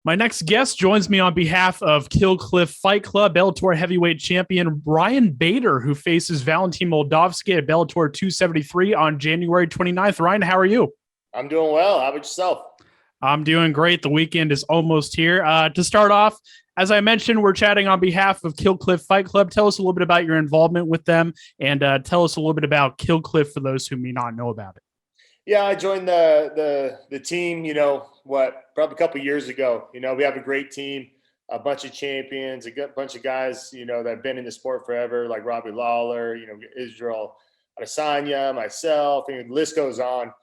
My next guest joins me on behalf of Kill Cliff Fight Club, Bellator heavyweight champion Ryan Bader, who faces Valentin Moldavsky at Bellator 273 on January 29th. Ryan, how are you? I'm doing well. How about yourself? I'm doing great. The weekend is almost here. To start off, as I mentioned, we're chatting on behalf of Kill Cliff Fight Club. Tell us a little bit about your involvement with them, and tell us a little bit about Kill Cliff for those who may not know about it. Yeah, I joined the team, probably a couple years ago. We have a great team, a bunch of champions, a bunch of guys, that have been in the sport forever, like Robbie Lawler, Israel Adesanya, myself, and the list goes on.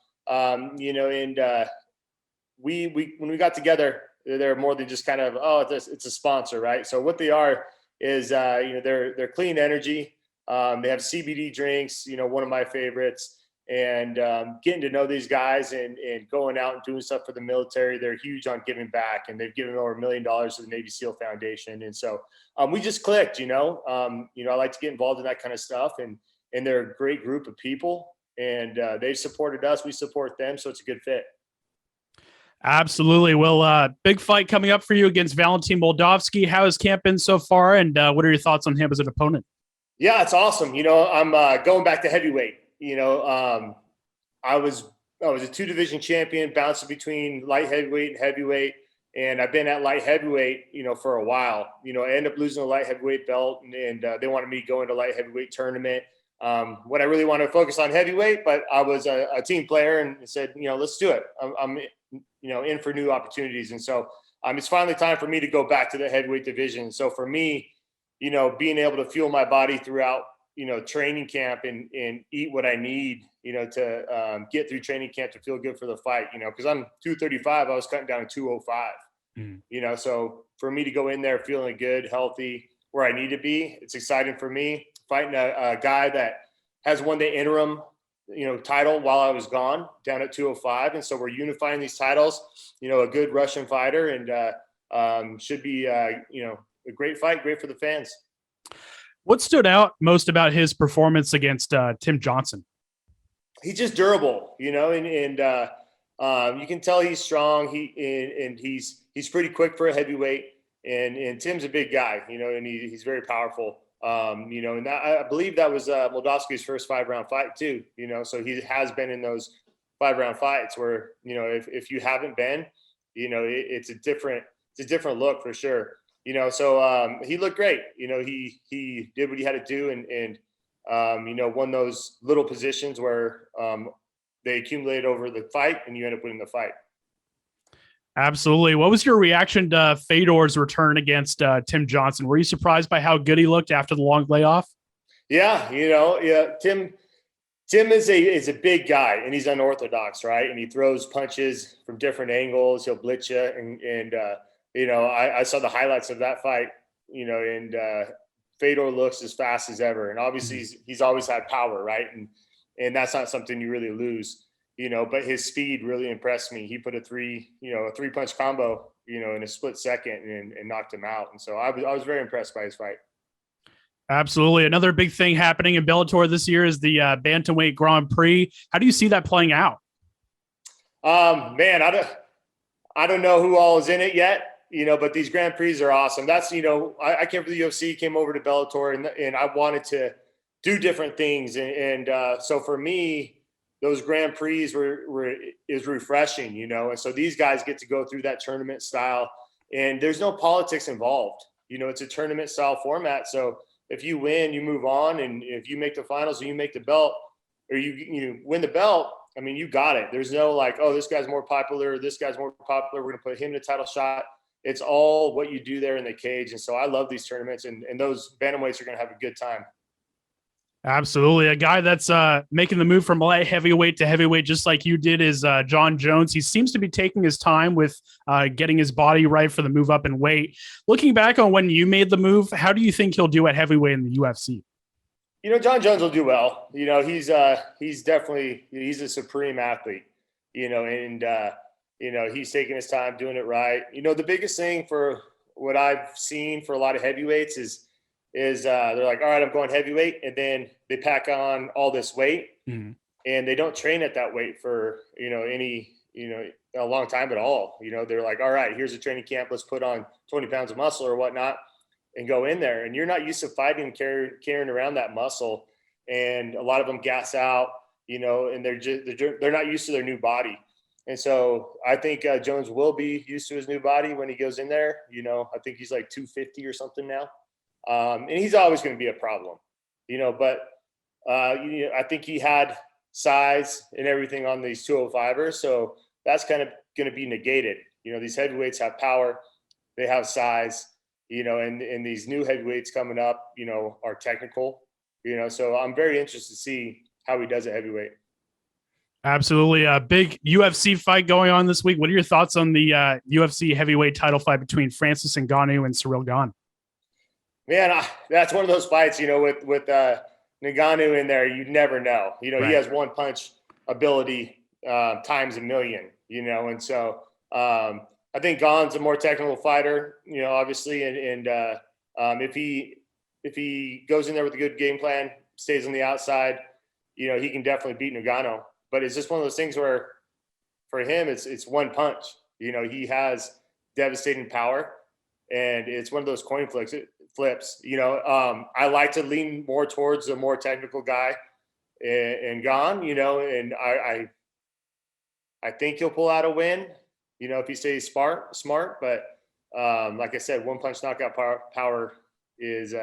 We when we got together, they're more than just kind of, it's a sponsor, right? So what they are is they're clean energy. They have CBD drinks, one of my favorites. And getting to know these guys and going out and doing stuff for the military. They're huge on giving back, and they've given over $1 million to the Navy SEAL Foundation. And so we just clicked, I like to get involved in that kind of stuff, and they're a great group of people, and they've supported us. We support them. So it's a good fit. Absolutely. Well, big fight coming up for you against Valentin Moldavsky. How has camp been so far? And what are your thoughts on him as an opponent? Yeah, it's awesome. I'm going back to heavyweight. I was a 2-division champion, bouncing between light heavyweight and heavyweight, and I've been at light heavyweight, for a while. I ended up losing the light heavyweight belt, and they wanted me to go into light heavyweight tournament. When I really wanted to focus on heavyweight, but I was a team player and said, let's do it. I'm in for new opportunities, and so it's finally time for me to go back to the heavyweight division. So for me, being able to fuel my body throughout training camp and eat what I need, to get through training camp to feel good for the fight, because I'm 235, I was cutting down to 205, so for me to go in there feeling good, healthy, where I need to be, it's exciting for me. Fighting a guy that has won the interim, title while I was gone down at 205. And so we're unifying these titles, a good Russian fighter, and should be, a great fight, great for the fans. What stood out most about his performance against Tim Johnson? He's just durable, and you can tell he's strong. He's pretty quick for a heavyweight, and Tim's a big guy, and he's very powerful. And I believe that was Moldavsky's first 5-round fight too, so he has been in those 5-round fights where, if you haven't been, it's a different look for sure. So he looked great. He did what he had to do, and won those little positions where they accumulated over the fight, and you end up winning the fight. Absolutely. What was your reaction to Fedor's return against Tim Johnson? Were you surprised by how good he looked after the long layoff? Yeah, Tim is a big guy, and he's unorthodox, right? And he throws punches from different angles. He'll blitz you, and I saw the highlights of that fight, and Fedor looks as fast as ever. And obviously he's always had power, right? And that's not something you really lose, but his speed really impressed me. He put a 3-punch combo, in a split second and knocked him out. And so I was very impressed by his fight. Absolutely. Another big thing happening in Bellator this year is the Bantamweight Grand Prix. How do you see that playing out? Man, I don't know who all is in it yet. But these Grand Prix are awesome. That's, I came from the UFC, came over to Bellator, and I wanted to do different things. And so for me, those Grand Prix is refreshing, and so these guys get to go through that tournament style, and there's no politics involved. It's a tournament style format. So if you win, you move on. And if you make the finals and you make the belt, or you win the belt, you got it. There's no like, oh, this guy's more popular, this guy's more popular, we're going to put him in a title shot. It's all what you do there in the cage. And so I love these tournaments, and those bantamweights are going to have a good time. Absolutely. A guy that's making the move from light heavyweight to heavyweight, just like you did, is John Jones. He seems to be taking his time with getting his body right for the move up in weight. Looking back on when you made the move, how do you think he'll do at heavyweight in the UFC? John Jones will do well. He's definitely, he's a supreme athlete, and he's taking his time doing it right. The biggest thing for what I've seen for a lot of heavyweights is they're like, all right, I'm going heavyweight. And then they pack on all this weight, and they don't train at that weight for, any a long time at all. They're like, all right, here's a training camp. Let's put on 20 pounds of muscle or whatnot and go in there. And you're not used to fighting, carrying around that muscle. And a lot of them gas out, and they're not used to their new body. And so I think Jones will be used to his new body when he goes in there. I think he's like 250 or something now. And he's always going to be a problem, but I think he had size and everything on these 205ers. So that's kind of going to be negated. These heavyweights have power, they have size, and these new heavyweights coming up, are technical, so I'm very interested to see how he does at heavyweight. Absolutely. A big UFC fight going on this week. What are your thoughts on the UFC heavyweight title fight between Francis Ngannou and Cyril Gane? Man, that's one of those fights, with Ngannou in there, you never know. Right. He has one punch ability times a million, and so I think Gane's a more technical fighter, obviously, and if he goes in there with a good game plan, stays on the outside, he can definitely beat Ngannou. But it's just one of those things where for him, it's one punch. He has devastating power, and it's one of those coin flips. I like to lean more towards a more technical guy and Gane, and I think he'll pull out a win, if he stays smart. But like I said, one punch knockout power is,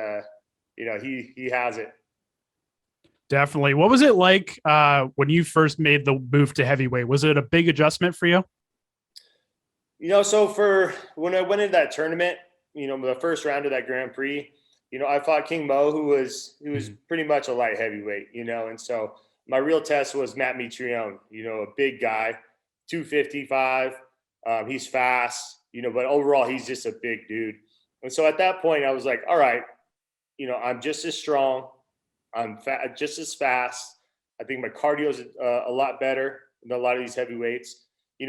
he has it. Definitely. What was it like when you first made the move to heavyweight? Was it a big adjustment for you? So when I went into that tournament, the first round of that Grand Prix, I fought King Mo, who was pretty much a light heavyweight, and so my real test was Matt Mitrione, a big guy, 255. He's fast, but overall he's just a big dude. And so at that point I was like, all right, I'm just as strong. I'm just as fast. I think my cardio is a lot better than a lot of these heavyweights.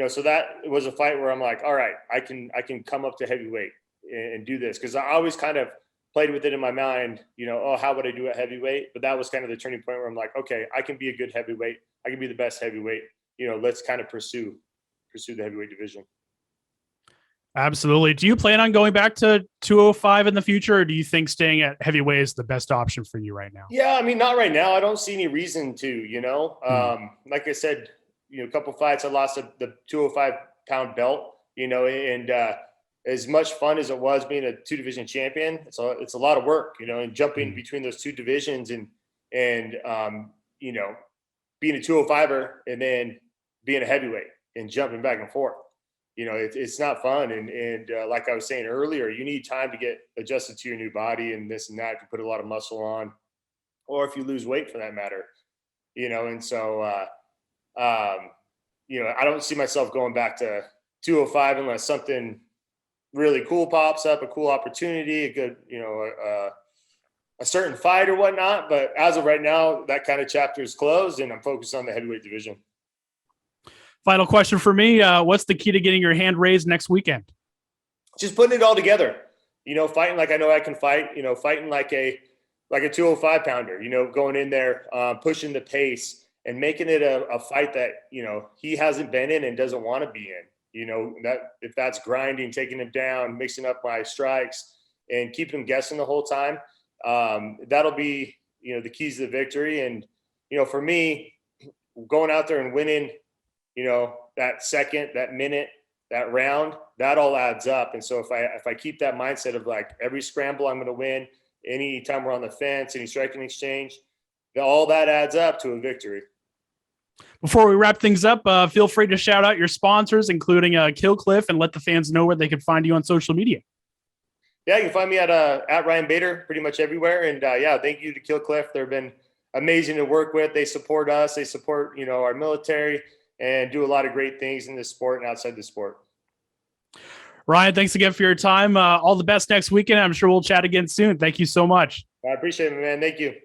So that was a fight where I'm like, all right, I can come up to heavyweight and do this, because I always kind of played with it in my mind. How would I do at heavyweight? But that was kind of the turning point where I'm like, okay, I can be a good heavyweight. I can be the best heavyweight. Let's kind of pursue the heavyweight division. Absolutely. Do you plan on going back to 205 in the future, or do you think staying at heavyweight is the best option for you right now? Yeah, I mean, not right now. I don't see any reason to, like I said, a couple fights, I lost the 205-pound belt, and as much fun as it was being a two-division champion, it's a lot of work, and jumping between those two divisions and being a 205er and then being a heavyweight and jumping back and forth. It's not fun. And like I was saying earlier, you need time to get adjusted to your new body and this and that. If you put a lot of muscle on, or if you lose weight for that matter, and so, I don't see myself going back to 205 unless something really cool pops up, a cool opportunity, a good, a certain fight or whatnot. But as of right now, that kind of chapter is closed and I'm focused on the heavyweight division. Final question for me. What's the key to getting your hand raised next weekend? Just putting it all together, fighting like I know I can fight, fighting like a 205 pounder, going in there, pushing the pace and making it a fight that, he hasn't been in and doesn't want to be in, that if that's grinding, taking him down, mixing up my strikes and keeping him guessing the whole time. That'll be, the keys to the victory. And, for me, going out there and winning, that second, that minute, that round, that all adds up. And so if I keep that mindset of like every scramble I'm going to win, any time we're on the fence, any striking exchange, all that adds up to a victory. Before we wrap things up, feel free to shout out your sponsors, including Kill Cliff, and let the fans know where they can find you on social media. Yeah, you can find me at Ryan Bader pretty much everywhere. And thank you to Kill Cliff. They've been amazing to work with. They support us. They support, our military, and do a lot of great things in this sport and outside the sport. Ryan, thanks again for your time. All the best next weekend. I'm sure we'll chat again soon. Thank you so much. I appreciate it, man. Thank you.